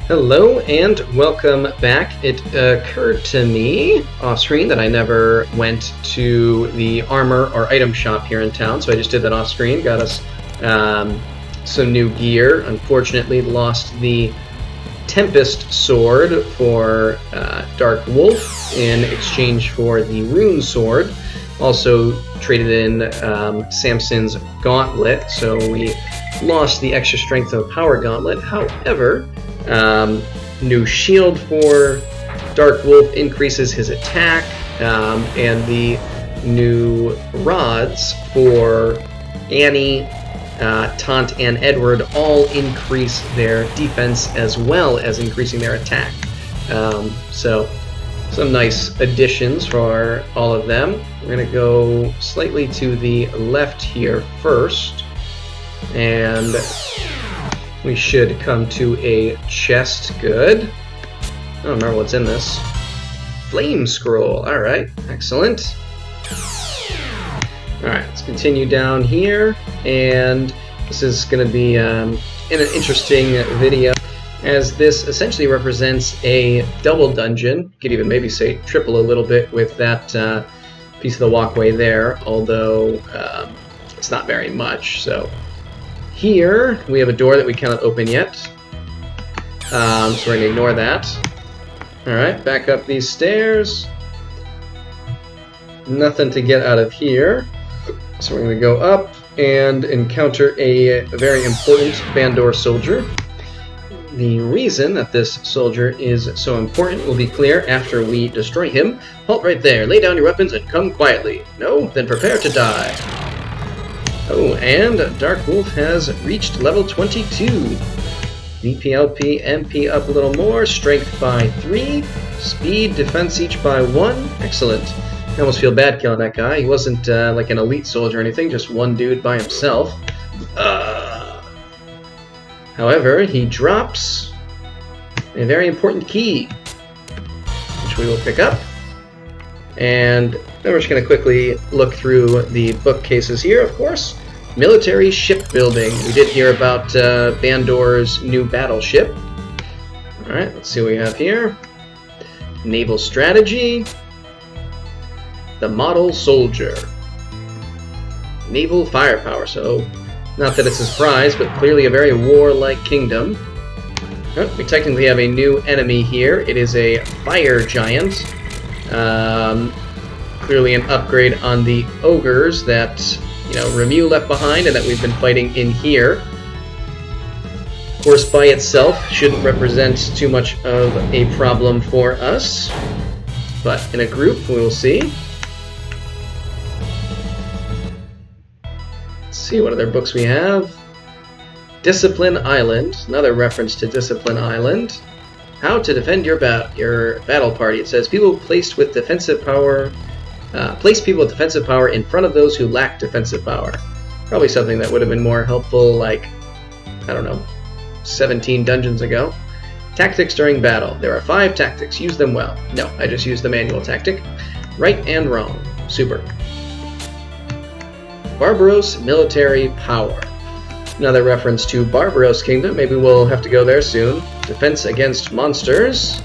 Hello and welcome back. It occurred to me off screen that I never went to the armor or item shop here in town, so I just did that off screen. Got us some new gear. Unfortunately, lost the Tempest Sword for Dark Wolf in exchange for the Rune Sword. Also traded in Samson's Gauntlet, so we lost the extra strength of Power Gauntlet. However, new shield for Dark Wolf increases his attack, and the new rods for Annie, Taunt, and Edward all increase their defense as well as increasing their attack. So some nice additions for all of them. We're going to go slightly to the left here first, and we should come to a chest. Good. I don't remember what's in this. Flame scroll. Alright, excellent. Alright, let's continue down here, and this is going to be an interesting video, as this essentially represents a double dungeon. You could even maybe say triple a little bit with that piece of the walkway there, although it's not very much. So here we have a door that we cannot open yet, so we're going to ignore that. Alright, back up these stairs. Nothing to get out of here, so we're going to go up and encounter a very important Bandore soldier. The reason that this soldier is so important will be clear after we destroy him. Halt right there, lay down your weapons and come quietly. No? Then prepare to die. Oh, and Dark Wolf has reached level 22. VPLP, MP up a little more, strength by 3, speed, defense each by 1. Excellent. I almost feel bad killing that guy. He wasn't like an elite soldier or anything, just one dude by himself. However, he drops a very important key, which we will pick up. And then we're just going to quickly look through the bookcases here, of course. Military shipbuilding. We did hear about Bandore's new battleship. Alright, let's see what we have here. Naval strategy. The model soldier. Naval firepower. So, not that it's a surprise, but clearly a very warlike kingdom. Oh, we technically have a new enemy here. It is a fire giant. Clearly an upgrade on the ogres that, you know, Remu left behind and that we've been fighting in here. Of course, by itself shouldn't represent too much of a problem for us, but in a group we will see. Let's see what other books we have. Discipline Island, another reference to Discipline Island. How to defend your battle party. It says people placed with defensive power. Place people with defensive power in front of those who lack defensive power. Probably something that would have been more helpful, like, I don't know, 17 dungeons ago. Tactics during battle. There are 5 tactics. Use them well. No, I just used the manual tactic. Right and wrong. Super. Barbaros military power. Another reference to Barbaros Kingdom. Maybe we'll have to go there soon. Defense against monsters.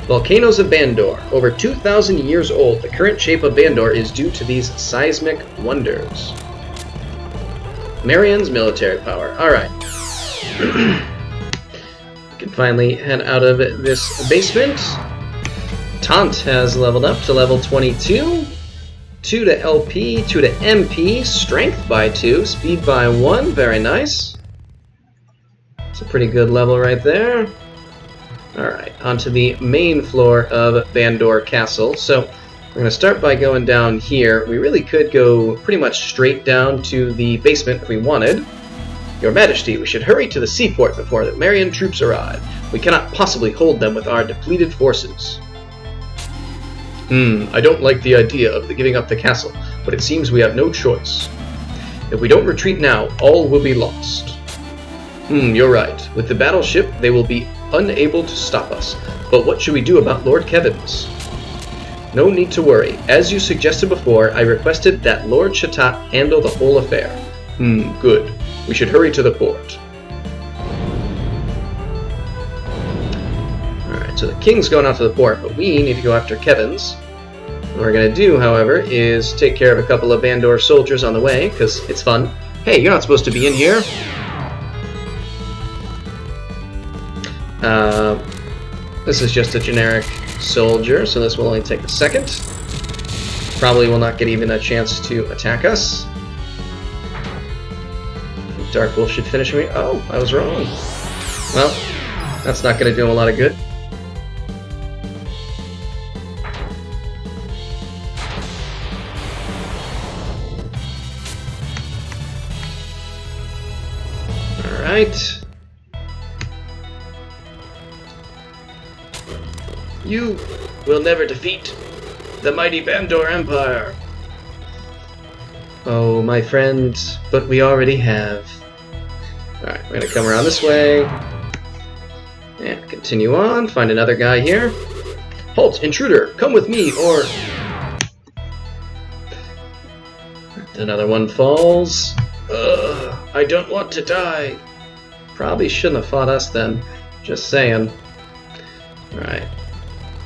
Volcanoes of Bandore. Over 2,000 years old, the current shape of Bandore is due to these seismic wonders. Marian's military power. Alright. We can finally head out of this basement. Taunt has leveled up to level 22. 2 to LP, 2 to MP, strength by 2, speed by 1, very nice. It's a pretty good level right there. Alright, onto the main floor of Bandore Castle. So, we're going to start by going down here. We really could go pretty much straight down to the basement if we wanted. Your Majesty, we should hurry to the seaport before the Marian troops arrive. We cannot possibly hold them with our depleted forces. I don't like the idea of giving up the castle, but it seems we have no choice. If we don't retreat now, all will be lost. You're right. With the battleship, they will be unable to stop us. But what should we do about Lord Kevin's? No need to worry. As you suggested before, I requested that Lord Chatat handle the whole affair. Good. We should hurry to the port. So the king's going out to the port, but we need to go after Kevin's. What we're going to do, however, is take care of a couple of Bandore soldiers on the way, because it's fun. Hey, you're not supposed to be in here. This is just a generic soldier, so this will only take a second. Probably will not get even a chance to attack us. Dark Wolf should finish me. Oh, I was wrong. Well, that's not going to do him a lot of good. Alright. You will never defeat the mighty Bandore Empire. Oh, my friend, but we already have. Alright, we're gonna come around this way. And continue on, find another guy here. Halt, intruder, come with me, or... Another one falls. Ugh, I don't want to die. Probably shouldn't have fought us then. Just saying. Alright.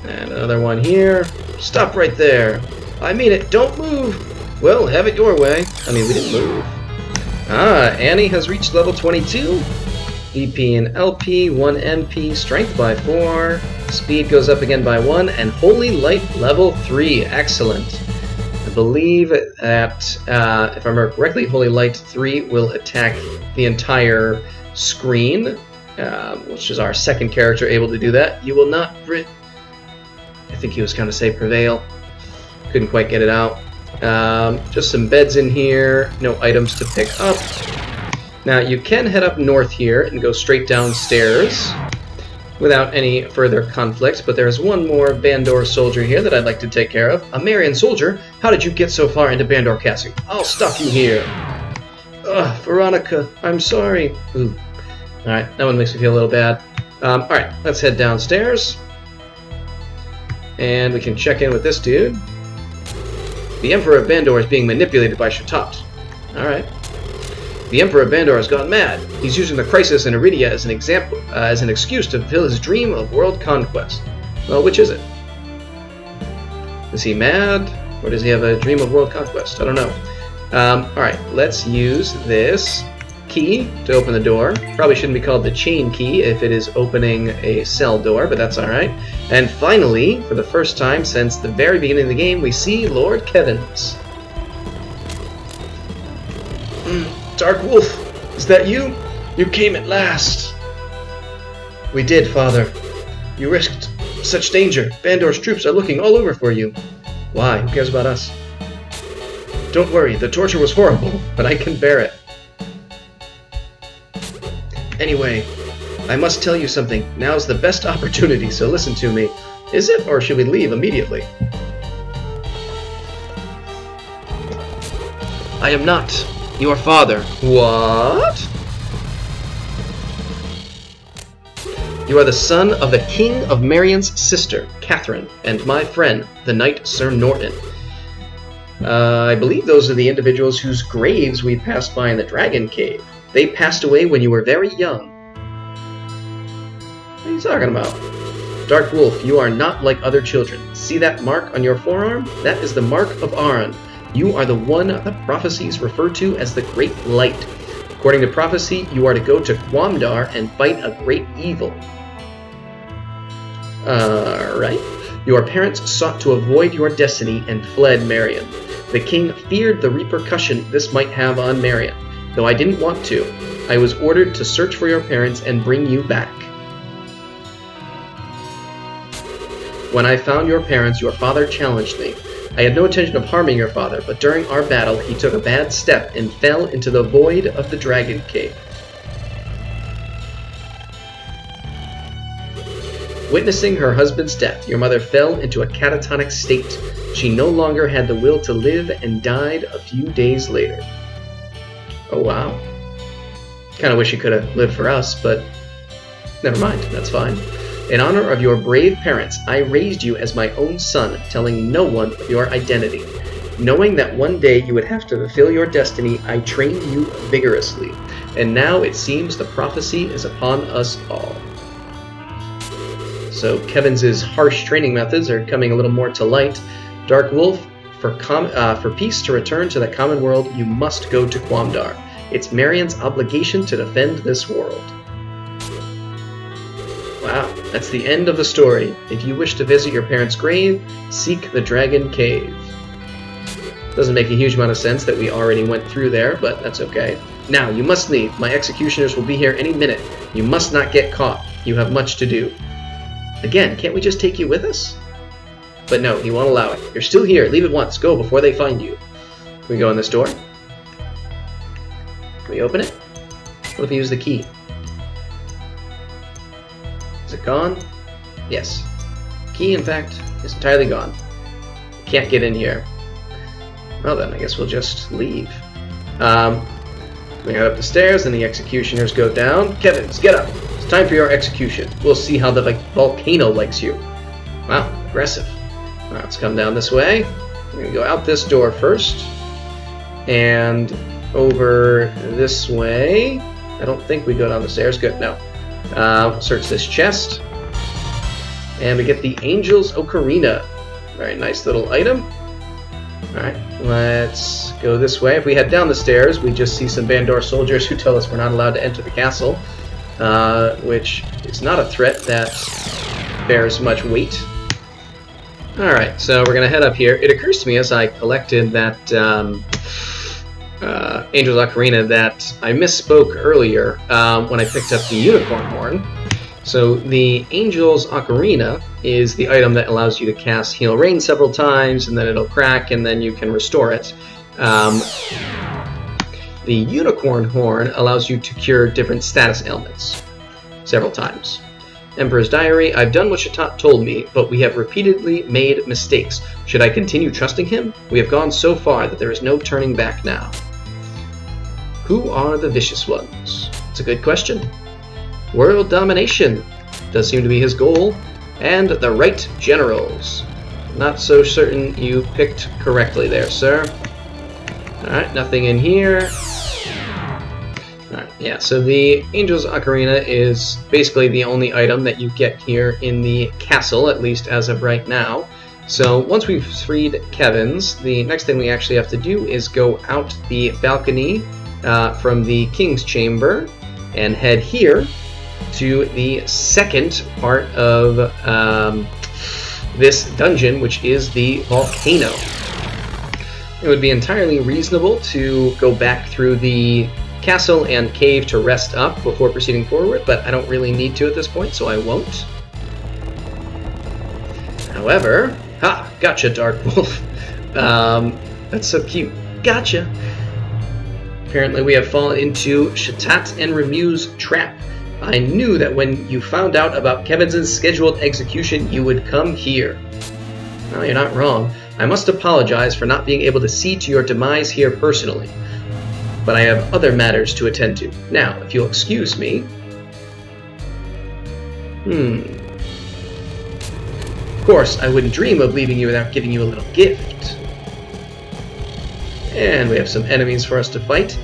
And another one here. Stop right there. I mean it, don't move. Well, have it your way. I mean, we didn't move. Ah, Annie has reached level 22. EP and LP, 1 MP, strength by 4. Speed goes up again by 1, and Holy Light level 3. Excellent. I believe that, if I remember correctly, Holy Light 3 will attack the entire screen, which is our second character able to do that. You will not... I think he was going to say prevail. Couldn't quite get it out. Just some beds in here. No items to pick up. Now, you can head up north here and go straight downstairs without any further conflict, but there's one more Bandore soldier here that I'd like to take care of. A Marian soldier? How did you get so far into Bandore Castle? I'll stop you here. Ugh, Veronica, I'm sorry. Ooh. Alright, that one makes me feel a little bad. Alright, let's head downstairs. And we can check in with this dude. The Emperor of Bandore is being manipulated by Shatat. Alright. The Emperor of Bandore has gone mad. He's using the crisis in Iridia as an excuse to fulfill his dream of world conquest. Well, which is it? Is he mad? Or does he have a dream of world conquest? I don't know. Alright, let's use this key to open the door. Probably shouldn't be called the chain key if it is opening a cell door, but that's alright. And finally, for the first time since the very beginning of the game, we see Lord Kevin's. Dark Wolf, is that you? You came at last. We did, Father. You risked such danger. Bandore's troops are looking all over for you. Why? Who cares about us? Don't worry, the torture was horrible, but I can bear it. Anyway, I must tell you something. Now's the best opportunity, so listen to me. Is it, or should we leave immediately? I am not your father. What? You are the son of the King of Marian's sister, Catherine, and my friend, the knight Sir Norton. I believe those are the individuals whose graves we passed by in the Dragon Cave. They passed away when you were very young. What are you talking about? Dark Wolf, you are not like other children. See that mark on your forearm? That is the mark of Aran. You are the one the prophecies refer to as the Great Light. According to prophecy, you are to go to Quamdar and fight a great evil. Alright. Your parents sought to avoid your destiny and fled Marian. The king feared the repercussion this might have on Marian. Though I didn't want to, I was ordered to search for your parents and bring you back. When I found your parents, your father challenged me. I had no intention of harming your father, but during our battle, he took a bad step and fell into the void of the Dragon Cave. Witnessing her husband's death, your mother fell into a catatonic state. She no longer had the will to live and died a few days later. Oh, wow. Kinda wish you could have lived for us, but never mind, that's fine. In honor of your brave parents, I raised you as my own son, telling no one of your identity. Knowing that one day you would have to fulfill your destiny, I trained you vigorously. And now it seems the prophecy is upon us all. So Kevin's harsh training methods are coming a little more to light. Dark Wolf, for peace to return to the common world, you must go to Quamdar. It's Marian's obligation to defend this world. Wow, that's the end of the story. If you wish to visit your parents' grave, seek the Dragon Cave. Doesn't make a huge amount of sense that we already went through there, but that's okay. Now, you must leave. My executioners will be here any minute. You must not get caught. You have much to do. Again, can't we just take you with us? But no, he won't allow it. You're still here. Leave at once. Go before they find you. Can we go in this door? Can we open it? What if we use the key? Is it gone? Yes. Key, in fact, is entirely gone. Can't get in here. Well then, I guess we'll just leave. We head up the stairs, and the executioners go down. Kevins, get up! It's time for your execution. We'll see how the volcano likes you. Wow, aggressive. Alright, let's come down this way. We're going to go out this door first. And over this way. I don't think we go down the stairs. Good, no. Search this chest. And we get the Angel's Ocarina. Very nice little item. Alright, let's go this way. If we head down the stairs, we just see some Bandore soldiers who tell us we're not allowed to enter the castle, which is not a threat that bears much weight. Alright, so we're going to head up here. It occurs to me as I collected that Angel's Ocarina that I misspoke earlier when I picked up the Unicorn Horn. So the Angel's Ocarina is the item that allows you to cast Heal Rain several times, and then it'll crack, and then you can restore it. The Unicorn Horn allows you to cure different status ailments several times. Emperor's Diary, I've done what Shatat told me, but we have repeatedly made mistakes. Should I continue trusting him? We have gone so far that there is no turning back now. Who are the vicious ones? It's a good question. World domination does seem to be his goal, and the right generals. Not so certain you picked correctly there, sir. Alright, nothing in here. Alright, yeah, so the Angel's Ocarina is basically the only item that you get here in the castle, at least as of right now. So once we've freed Kevin's, the next thing we actually have to do is go out the balcony from the King's Chamber and head here to the second part of this dungeon, which is the volcano. It would be entirely reasonable to go back through the castle and cave to rest up before proceeding forward, but I don't really need to at this point, so I won't. However, gotcha, Dark Wolf. That's so cute. Gotcha. Apparently we have fallen into Shatat and Remu's trap. I knew that when you found out about Kevin's scheduled execution, you would come here. Well, you're not wrong. I must apologize for not being able to see to your demise here personally. But I have other matters to attend to. Now, if you'll excuse me... Of course, I wouldn't dream of leaving you without giving you a little gift. And we have some enemies for us to fight.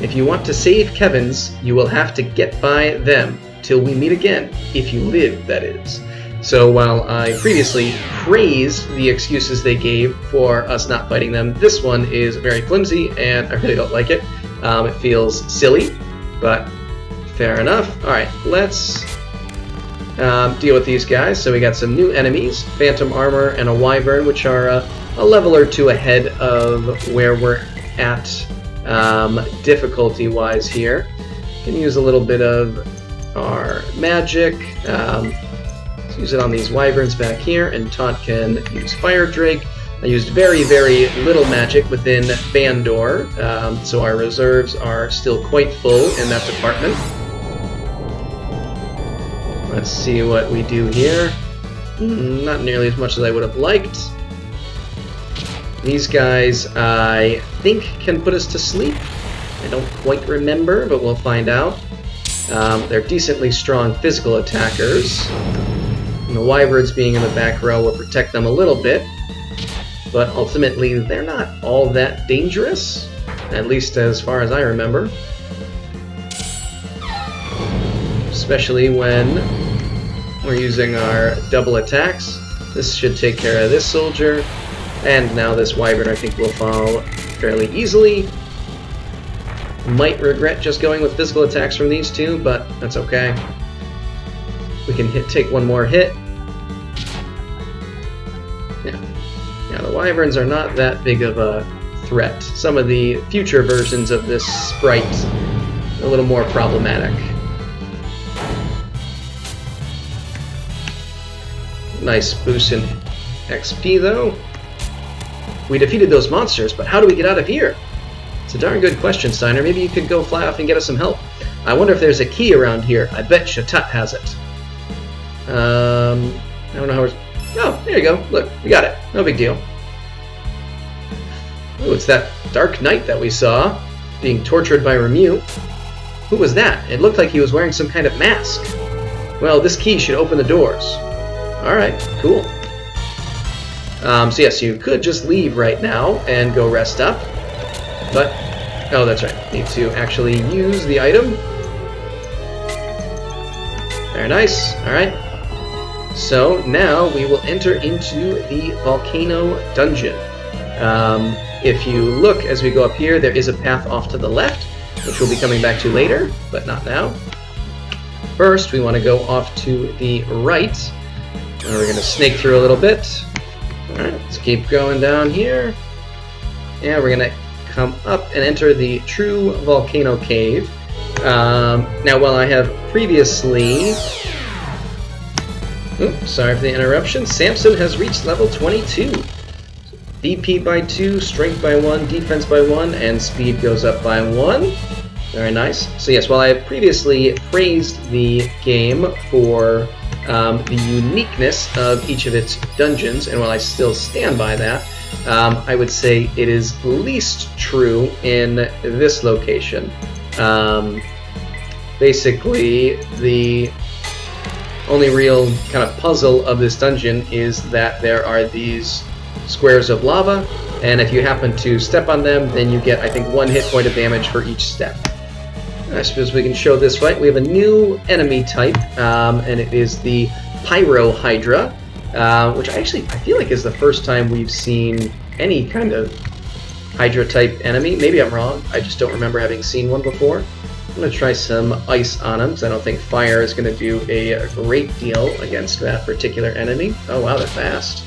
If you want to save Kevin's, you will have to get by them. Till we meet again. If you live, that is. So while I previously praised the excuses they gave for us not fighting them, this one is very flimsy, and I really don't like it. It feels silly, but fair enough. Alright, let's deal with these guys. So we got some new enemies, Phantom Armor and a Wyvern, which are a level or two ahead of where we're at difficulty-wise here. Can use a little bit of our magic. Let's use it on these wyverns back here, and Taunt can use Fire Drake. I used very, very little magic within Bandore, so our reserves are still quite full in that department. Let's see what we do here. Not nearly as much as I would have liked. These guys, I think, can put us to sleep. I don't quite remember, but we'll find out. They're decently strong physical attackers. And the wyverns being in the back row will protect them a little bit. But ultimately, they're not all that dangerous. At least as far as I remember. Especially when We're using our double attacks. This should take care of this soldier. And now this wyvern I think will fall fairly easily. Might regret just going with physical attacks from these two, but that's okay. We can take one more hit. Yeah, the wyverns are not that big of a threat. Some of the future versions of this sprite are a little more problematic. Nice boost in XP though. We defeated those monsters, but how do we get out of here? It's a darn good question, Steiner. Maybe you could go fly off and get us some help. I wonder if there's a key around here. I bet Shatat has it. I don't know how we're... Oh, there you go. Look, we got it. No big deal. Oh, it's that Dark Knight that we saw being tortured by Remu. Who was that? It looked like he was wearing some kind of mask. Well, this key should open the doors. Alright, cool. So yes, you could just leave right now and go rest up. But, oh, that's right. Need to actually use the item. Very nice. Alright. So now we will enter into the Volcano Dungeon. If you look as we go up here, there is a path off to the left, which we'll be coming back to later, but not now. First, we want to go off to the right. And we're going to snake through a little bit. Alright, let's keep going down here. And we're going to come up and enter the true volcano cave. Now, while I have previously... Oops, sorry for the interruption. Samson has reached level 22. DP by 2, strength by 1, defense by 1, and speed goes up by 1. Very nice. So yes, while I have previously praised the game for the uniqueness of each of its dungeons, and while I still stand by that, I would say it is least true in this location. Basically, the only real kind of puzzle of this dungeon is that there are these squares of lava, and if you happen to step on them, then you get, I think, 1 hit point of damage for each step. I suppose we can show this fight. We have a new enemy type, and it is the Pyro Hydra, which I feel like is the first time we've seen any kind of Hydra-type enemy. Maybe I'm wrong. I just don't remember having seen one before. I'm going to try some ice on him, because I don't think fire is going to do a great deal against that particular enemy. Oh wow, they're fast.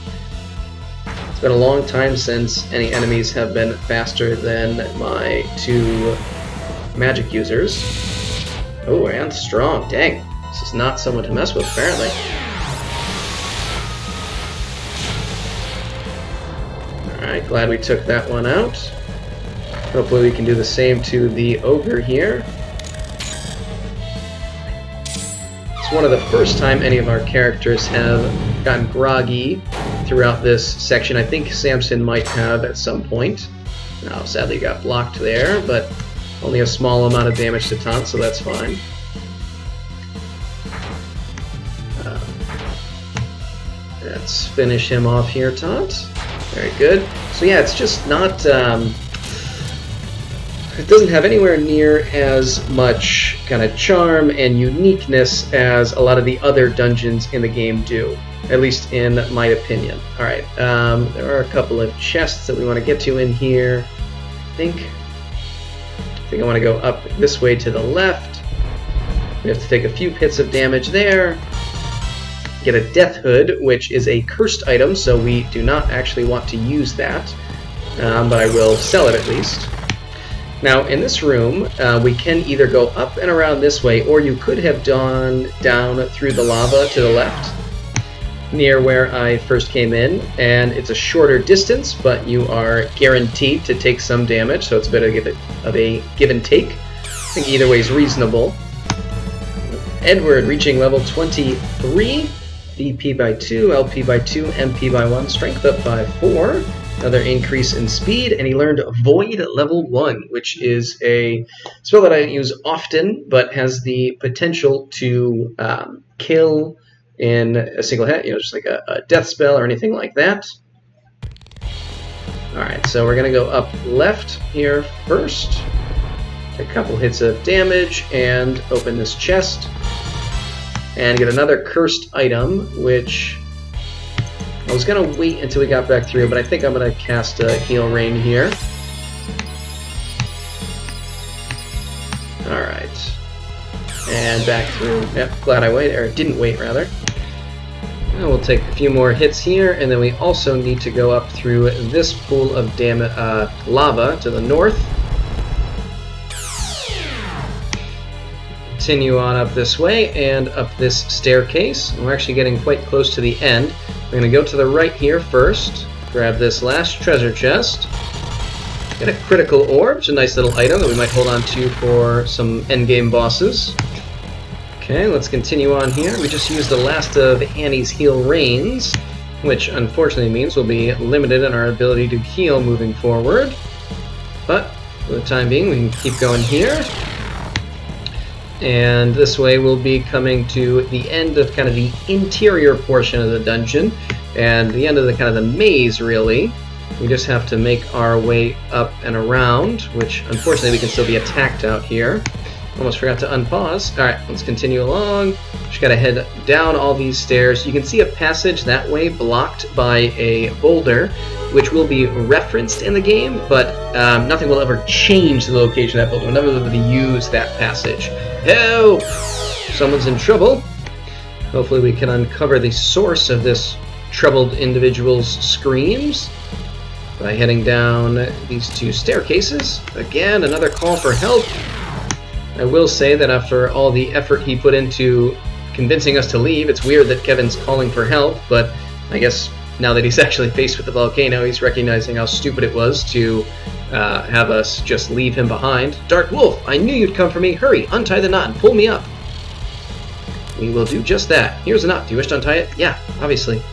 It's been a long time since any enemies have been faster than my 2 magic users. Oh, and strong. Dang. This is not someone to mess with, apparently. Alright, glad we took that one out. Hopefully we can do the same to the ogre here. It's one of the first time any of our characters have gotten groggy throughout this section. I think Samson might have at some point. Now, sadly got blocked there, but only a small amount of damage to taunt, so that's fine. Let's finish him off here, taunt. Very good. So yeah, it's just not... it doesn't have anywhere near as much kind of charm and uniqueness as a lot of the other dungeons in the game do. At least in my opinion. Alright, there are a couple of chests that we want to get to in here. I think I want to go up this way to the left. We have to take a few hits of damage there. Get a Death Hood, which is a cursed item, so we do not actually want to use that. But I will sell it at least. Now, in this room, we can either go up and around this way, or you could have gone down through the lava to the left, near where I first came in, and it's a shorter distance, but you are guaranteed to take some damage, so it's a bit of a give and take. I think either way is reasonable. Edward reaching level 23, DP by 2, LP by 2, MP by 1, strength up by 4, another increase in speed, and he learned Void level 1, which is a spell that I don't use often, but has the potential to kill in a single hit, just like a death spell or anything like that. Alright, so we're going to go up left here first, take a couple hits of damage, and open this chest. and get another cursed item, which I was going to wait until we got back through, but I think I'm going to cast a Heal Rain here. Alright. And back through. Yep, glad I waited, or didn't wait, rather. And we'll take a few more hits here, and then we also need to go up through this pool of lava to the north. Continue on up this way and up this staircase. We're actually getting quite close to the end. We're going to go to the right here first, grab this last treasure chest, get a critical orb, which is a nice little item that we might hold on to for some endgame bosses. Okay, let's continue on here. We just used the last of Annie's Heal Rains, which unfortunately means we'll be limited in our ability to heal moving forward. But for the time being, we can keep going here. And this way we'll be coming to the end of kind of the interior portion of the dungeon, and the end of the kind of the maze, really. We just have to make our way up and around, which unfortunately we can still be attacked out here. Almost forgot to unpause. Alright, let's continue along. Just gotta head down all these stairs. You can see a passage that way blocked by a boulder, which will be referenced in the game, but nothing will ever change the location of that boulder. We'll never be able to use that passage. Help! Someone's in trouble. Hopefully we can uncover the source of this troubled individual's screams by heading down these two staircases. Again, another call for help. I will say that after all the effort he put into convincing us to leave, it's weird that Kevin's calling for help, but I guess now that he's actually faced with the volcano, he's recognizing how stupid it was to have us just leave him behind. Dark Wolf, I knew you'd come for me. Hurry, untie the knot and pull me up. We will do just that. Here's the knot. Do you wish to untie it? Yeah, obviously.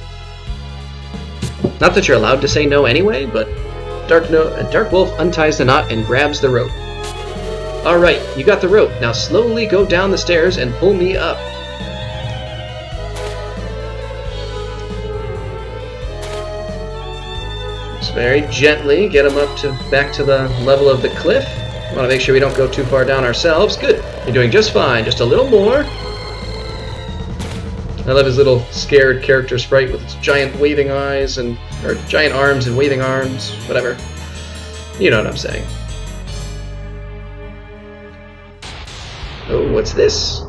Not that you're allowed to say no anyway, but Dark Wolf unties the knot and grabs the rope. Alright, you got the rope. Now slowly go down the stairs and pull me up. Just very gently get him up to back to the level of the cliff. Want to make sure we don't go too far down ourselves. Good. You're doing just fine. Just a little more. I love his little scared character sprite with its giant waving eyes and or giant arms and waving arms, whatever. You know what I'm saying. Oh, what's this?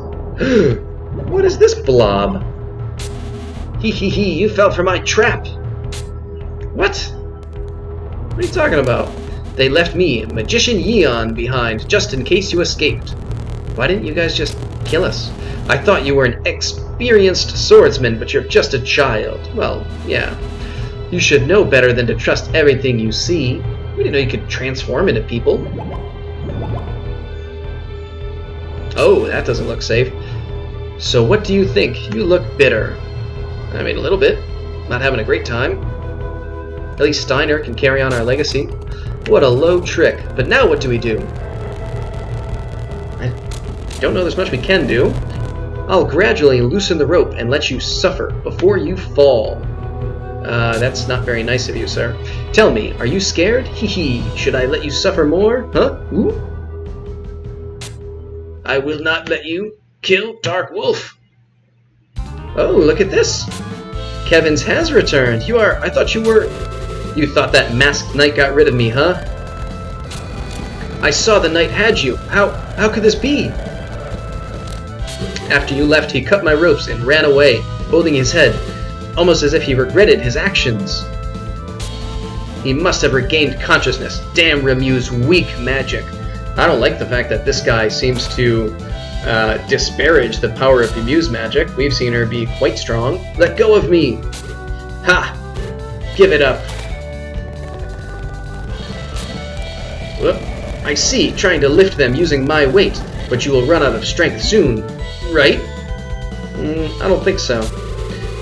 What is this blob? Hee hee hee, you fell for my trap. What? What are you talking about? They left me, Magician Yeon, behind, just in case you escaped. Why didn't you guys just kill us? I thought you were an experienced swordsman, but you're just a child. Well, yeah. You should know better than to trust everything you see. We didn't know you could transform into people. Oh, that doesn't look safe. So what do you think? You look bitter. I mean, a little bit. Not having a great time. At least Steiner can carry on our legacy. What a low trick. But now what do we do? I don't know there's much we can do. I'll gradually loosen the rope and let you suffer before you fall. That's not very nice of you, sir. Tell me, are you scared? Hee hee. Should I let you suffer more? Huh? Ooh? I will not let you kill Dark Wolf. Oh, look at this. Kevin's has returned. I thought you were... You thought that masked knight got rid of me, huh? I saw the knight had you. How could this be? After you left, he cut my ropes and ran away, holding his head, almost as if he regretted his actions. He must have regained consciousness. Damn Remu's weak magic. I don't like the fact that this guy seems to disparage the power of Remu's magic. We've seen her be quite strong. Let go of me! Ha! Give it up. Whoop. I see, trying to lift them using my weight, but you will run out of strength soon, right? I don't think so.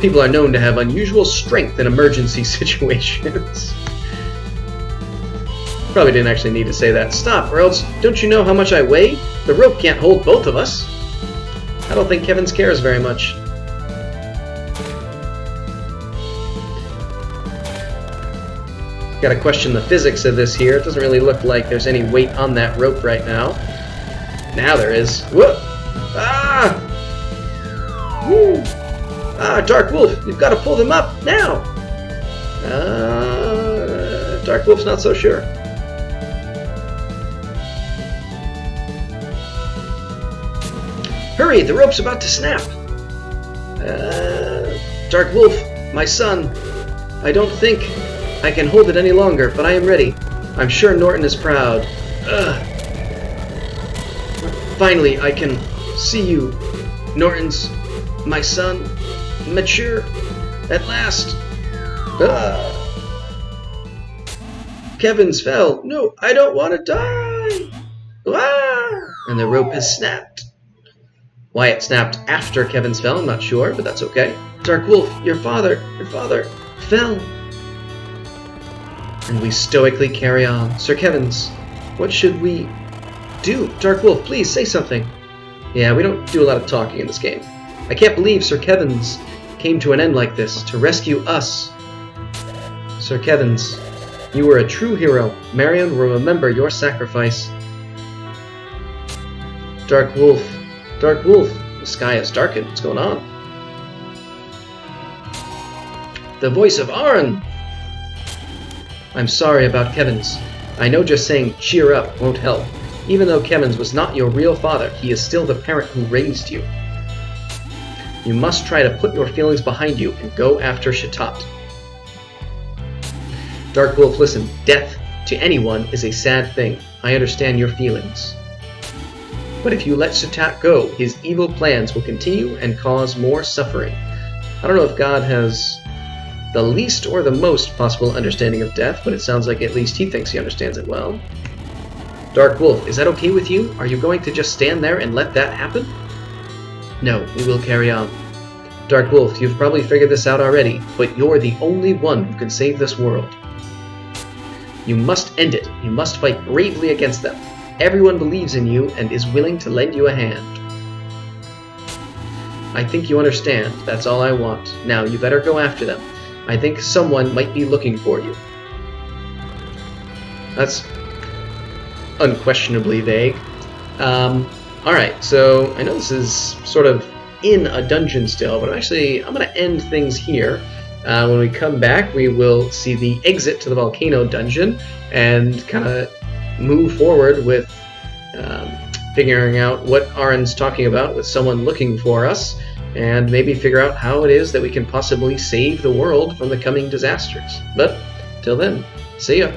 People are known to have unusual strength in emergency situations. Probably didn't actually need to say that. Stop, or else don't you know how much I weigh? The rope can't hold both of us. I don't think Kevin's cares very much. Gotta question the physics of this here. It doesn't really look like there's any weight on that rope right now. Now there is. Whoop! Ah! Ah, Dark Wolf, you've got to pull them up now! Dark Wolf's not so sure. Hurry, the rope's about to snap! Dark Wolf, my son, I don't think I can hold it any longer, but I am ready. I'm sure Norton is proud. Finally, I can see you. Norton's my son. Mature. At last. Kevin's fell. No, I don't want to die. And the rope has snapped. Why it snapped after Kevin's fell, I'm not sure, but that's okay. Dark Wolf, your father fell. And we stoically carry on. Sir Kevin's, what should we do? Dark Wolf, please say something. Yeah, we don't do a lot of talking in this game. I can't believe Sir Kevin's came to an end like this, to rescue us. Sir Kevin's, you were a true hero. Marion will remember your sacrifice. Dark Wolf, the sky has darkened. What's going on? The voice of Arn! I'm sorry about Kevin's. I know just saying cheer up won't help. Even though Kevin's was not your real father, he is still the parent who raised you. You must try to put your feelings behind you and go after Shatat. Dark Wolf, listen. Death to anyone is a sad thing. I understand your feelings. But if you let Shatat go, his evil plans will continue and cause more suffering. I don't know if God has the least or the most possible understanding of death, but it sounds like at least he thinks he understands it well. Dark Wolf, is that okay with you? Are you going to just stand there and let that happen? No, we will carry on. Dark Wolf, you've probably figured this out already, but you're the only one who can save this world. You must end it. You must fight bravely against them. Everyone believes in you and is willing to lend you a hand. I think you understand. That's all I want. Now, you better go after them. I think someone might be looking for you. That's unquestionably vague. Alright, so I know this is sort of in a dungeon still, but I'm going to end things here. When we come back, we will see the exit to the Volcano Dungeon and kind of move forward with figuring out what Arin's talking about with someone looking for us, and maybe figure out how it is that we can possibly save the world from the coming disasters. But, till then, see ya!